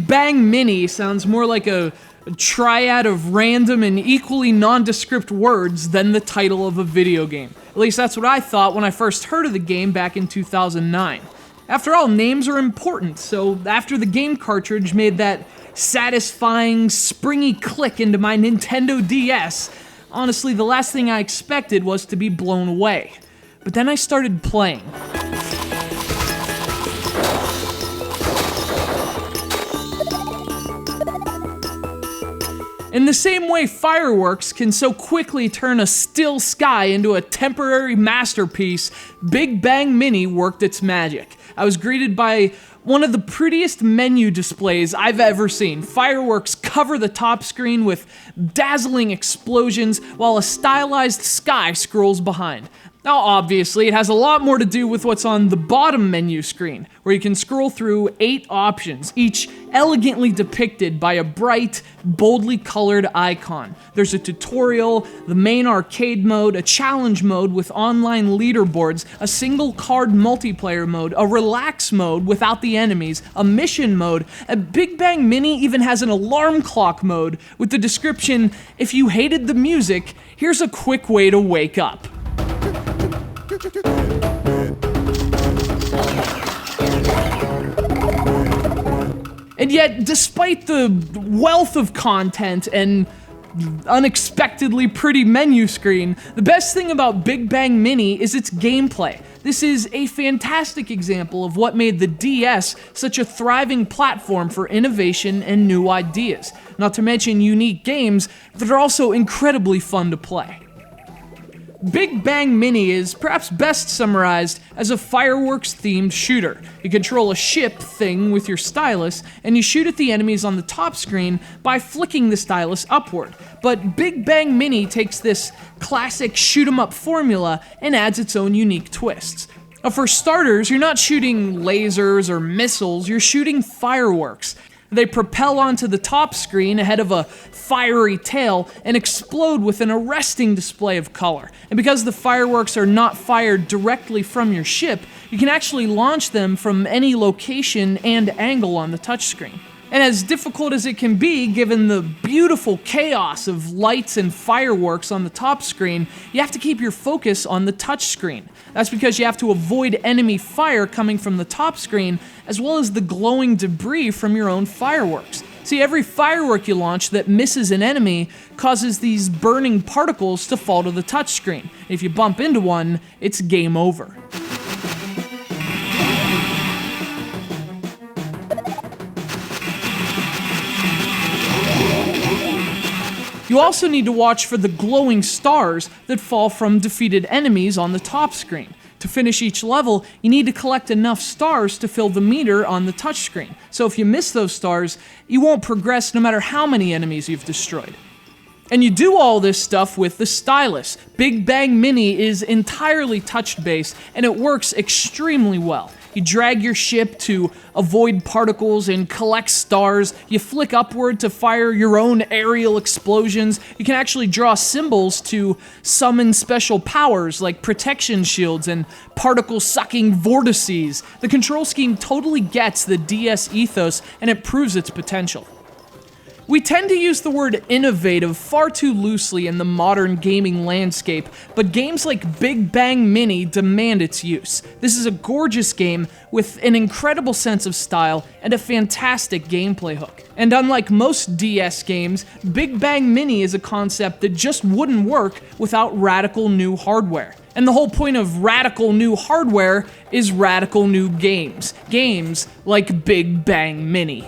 Bang Mini sounds more like a triad of random and equally nondescript words than the title of a video game. At least that's what I thought when I first heard of the game back in 2009. After all, names are important, so after the game cartridge made that satisfying, springy click into my Nintendo DS, honestly, the last thing I expected was to be blown away. But then I started playing. In the same way fireworks can so quickly turn a still sky into a temporary masterpiece, Big Bang Mini worked its magic. I was greeted by one of the prettiest menu displays I've ever seen. Fireworks cover the top screen with dazzling explosions while a stylized sky scrolls behind. Now obviously it has a lot more to do with what's on the bottom menu screen, where you can scroll through 8 options, each elegantly depicted by a bright, boldly colored icon. There's a tutorial, the main arcade mode, a challenge mode with online leaderboards, a single card multiplayer mode, a relax mode without the enemies, a mission mode. A Big Bang Mini even has an alarm clock mode with the description, "If you hated the music, here's a quick way to wake up." And yet, despite the wealth of content and unexpectedly pretty menu screen, the best thing about Big Bang Mini is its gameplay. This is a fantastic example of what made the DS such a thriving platform for innovation and new ideas, not to mention unique games that are also incredibly fun to play. Big Bang Mini is perhaps best summarized as a fireworks-themed shooter. You control a ship thing with your stylus, and you shoot at the enemies on the top screen by flicking the stylus upward. But Big Bang Mini takes this classic shoot-'em-up formula and adds its own unique twists. For starters, you're not shooting lasers or missiles, you're shooting fireworks. They propel onto the top screen ahead of a fiery tail and explode with an arresting display of color. And because the fireworks are not fired directly from your ship, you can actually launch them from any location and angle on the touchscreen. And as difficult as it can be, given the beautiful chaos of lights and fireworks on the top screen, you have to keep your focus on the touch screen. That's because you have to avoid enemy fire coming from the top screen, as well as the glowing debris from your own fireworks. See, every firework you launch that misses an enemy causes these burning particles to fall to the touch screen. If you bump into one, it's game over. You also need to watch for the glowing stars that fall from defeated enemies on the top screen. To finish each level, you need to collect enough stars to fill the meter on the touchscreen. So if you miss those stars, you won't progress no matter how many enemies you've destroyed. And you do all this stuff with the stylus. Big Bang Mini is entirely touch-based, and it works extremely well. You drag your ship to avoid particles and collect stars. You flick upward to fire your own aerial explosions. You can actually draw symbols to summon special powers like protection shields and particle-sucking vortices. The control scheme totally gets the DS ethos, and it proves its potential. We tend to use the word innovative far too loosely in the modern gaming landscape, but games like Big Bang Mini demand its use. This is a gorgeous game with an incredible sense of style and a fantastic gameplay hook. And unlike most DS games, Big Bang Mini is a concept that just wouldn't work without radical new hardware. And the whole point of radical new hardware is radical new games. Games like Big Bang Mini.